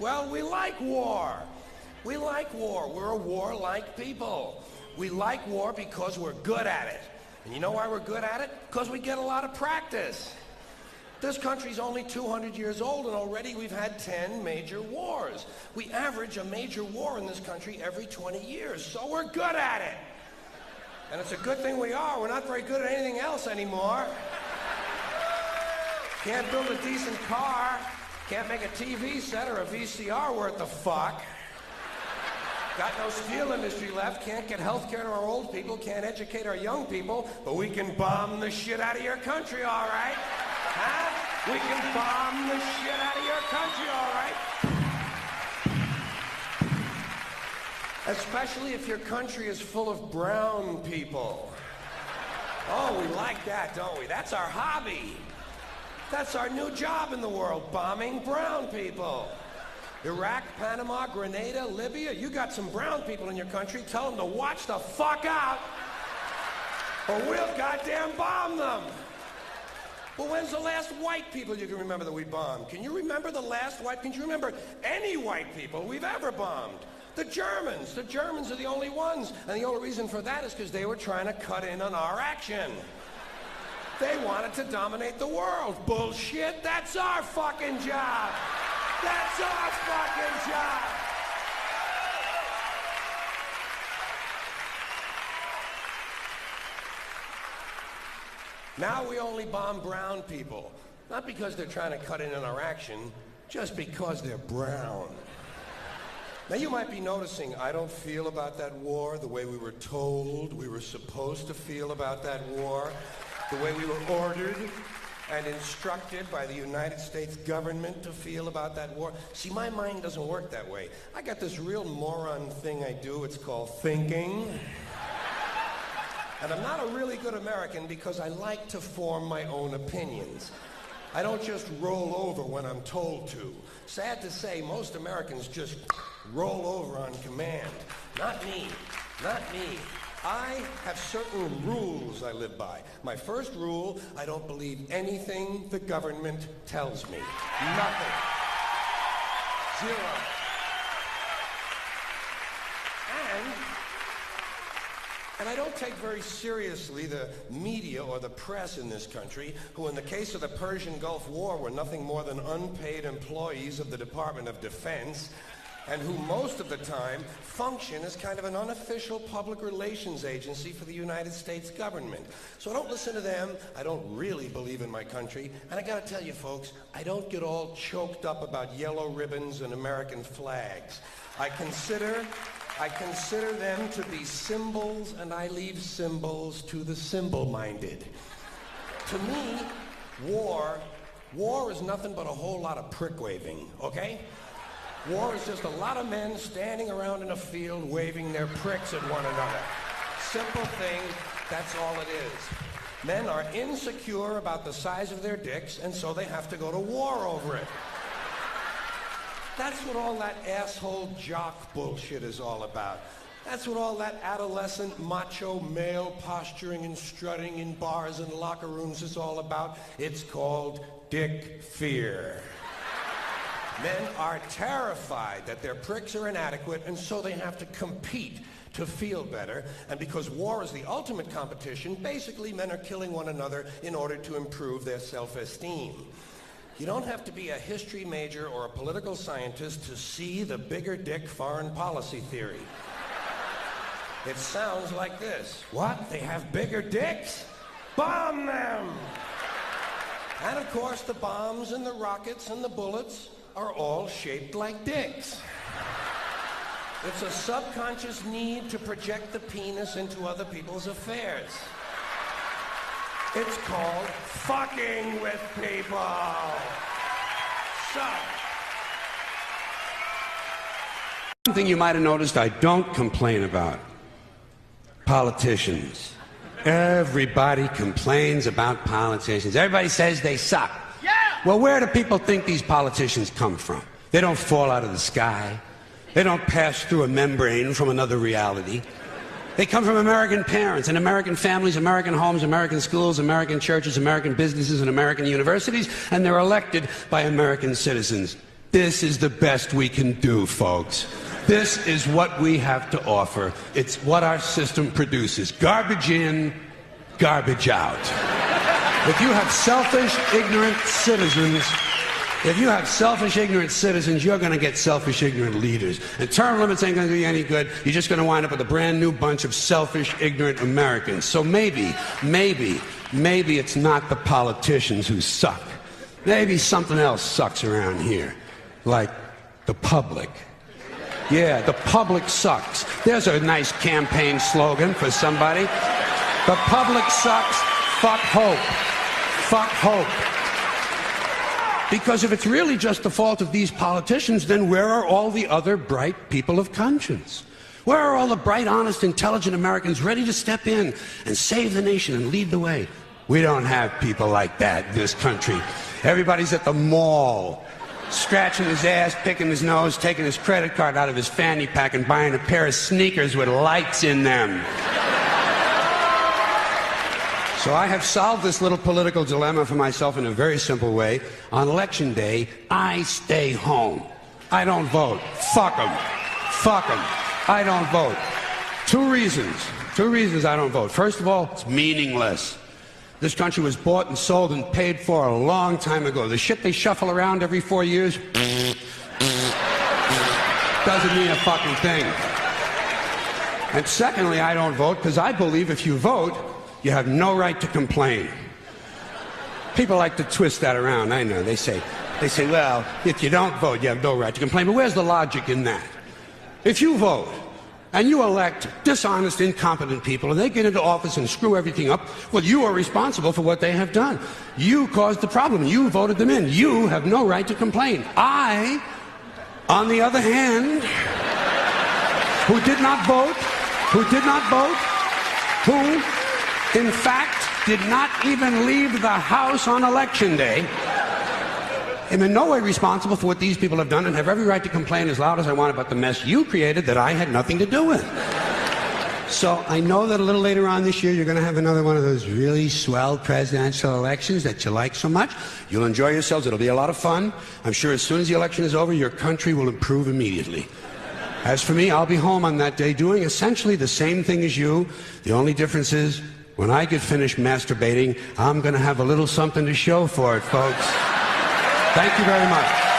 Well, we like war. We like war. We're a war-like people. We like war because we're good at it. And you know why we're good at it? Because we get a lot of practice. This country's only 200 years old, and already we've had 10 major wars. We average a major war in this country every 20 years, so we're good at it. And it's a good thing we are. We're not very good at anything else anymore. Can't build a decent car. Can't make a TV set or a VCR worth the fuck. Got no steel industry left. Can't get health care to our old people. Can't educate our young people. But we can bomb the shit out of your country, all right? Huh? We can bomb the shit out of your country, all right? Especially if your country is full of brown people. Oh, we like that, don't we? That's our hobby. That's our new job in the world, bombing brown people. Iraq, Panama, Grenada, Libya, you got some brown people in your country. Tell them to watch the fuck out, or we'll goddamn bomb them. Well, when's the last white people you can remember that we bombed? Can you remember the last white? Can you remember any white people we've ever bombed? The Germans. The Germans are the only ones. And the only reason for that is because they were trying to cut in on our action. They wanted to dominate the world. Bullshit. That's our fucking job. That's our fucking job. Now we only bomb brown people. Not because they're trying to cut in on our action, just because they're brown. Now you might be noticing I don't feel about that war the way we were told we were supposed to feel about that war, the way we were ordered and instructed by the United States government to feel about that war. See, my mind doesn't work that way. I got this real moron thing I do. It's called thinking. And I'm not a really good American because I like to form my own opinions. I don't just roll over when I'm told to. Sad to say, most Americans just roll over on command. Not me. Not me. I have certain rules I live by. My first rule, I don't believe anything the government tells me. Nothing. Zero. And I don't take very seriously the media or the press in this country, who in the case of the Persian Gulf War were nothing more than unpaid employees of the Department of Defense, and who most of the time function as kind of an unofficial public relations agency for the United States government. So I don't listen to them. I don't really believe in my country. And I gotta tell you folks, I don't get all choked up about yellow ribbons and American flags. I consider them to be symbols, and I leave symbols to the symbol-minded. To me, war is nothing but a whole lot of prick waving, okay? War is just a lot of men standing around in a field waving their pricks at one another. Simple thing, that's all it is. Men are insecure about the size of their dicks, and so they have to go to war over it. That's what all that asshole jock bullshit is all about. That's what all that adolescent macho male posturing and strutting in bars and locker rooms is all about. It's called dick fear. Men are terrified that their pricks are inadequate, and so they have to compete to feel better. And because war is the ultimate competition, basically men are killing one another in order to improve their self-esteem. You don't have to be a history major or a political scientist to see the bigger dick foreign policy theory. It sounds like this. What? They have bigger dicks? Bomb them! And of course the bombs and the rockets and the bullets are all shaped like dicks. It's a subconscious need to project the penis into other people's affairs. It's called fucking with people. So, one thing you might have noticed I don't complain about: politicians. Everybody complains about politicians. Everybody says they suck. Yeah! Well, where do people think these politicians come from? They don't fall out of the sky. They don't pass through a membrane from another reality. They come from American parents and American families, American homes, American schools, American churches, American businesses, and American universities, and they're elected by American citizens. This is the best we can do, folks. This is what we have to offer. It's what our system produces. Garbage in, garbage out. If you have selfish, ignorant citizens, you're going to get selfish, ignorant leaders. And term limits ain't going to do you any good. You're just going to wind up with a brand new bunch of selfish, ignorant Americans. So maybe it's not the politicians who suck. Maybe something else sucks around here. Like the public. Yeah, the public sucks. There's a nice campaign slogan for somebody. The public sucks. Fuck hope. Fuck hope. Because if it's really just the fault of these politicians, then where are all the other bright people of conscience? Where are all the bright, honest, intelligent Americans ready to step in and save the nation and lead the way? We don't have people like that in this country. Everybody's at the mall, scratching his ass, picking his nose, taking his credit card out of his fanny pack and buying a pair of sneakers with lights in them. So I have solved this little political dilemma for myself in a very simple way. On election day, I stay home. I don't vote. Fuck them. Fuck them. I don't vote. Two reasons I don't vote. First of all, it's meaningless. This country was bought and sold and paid for a long time ago. The shit they shuffle around every 4 years doesn't mean a fucking thing. And secondly, I don't vote because I believe if you vote, you have no right to complain. People like to twist that around, I know. They say, well, if you don't vote, you have no right to complain. But where's the logic in that? If you vote, and you elect dishonest, incompetent people, and they get into office and screw everything up, well, you are responsible for what they have done. You caused the problem. You voted them in. You have no right to complain. I, on the other hand, who did not vote, who, in fact, did not even leave the house on election day, am in no way responsible for what these people have done and have every right to complain as loud as I want about the mess you created that I had nothing to do with. So I know that a little later on this year you're going to have another one of those really swell presidential elections that you like so much. You'll enjoy yourselves. It'll be a lot of fun. I'm sure as soon as the election is over, your country will improve immediately. As for me, I'll be home on that day doing essentially the same thing as you. The only difference is when I get finished masturbating, I'm going to have a little something to show for it, folks. Thank you very much.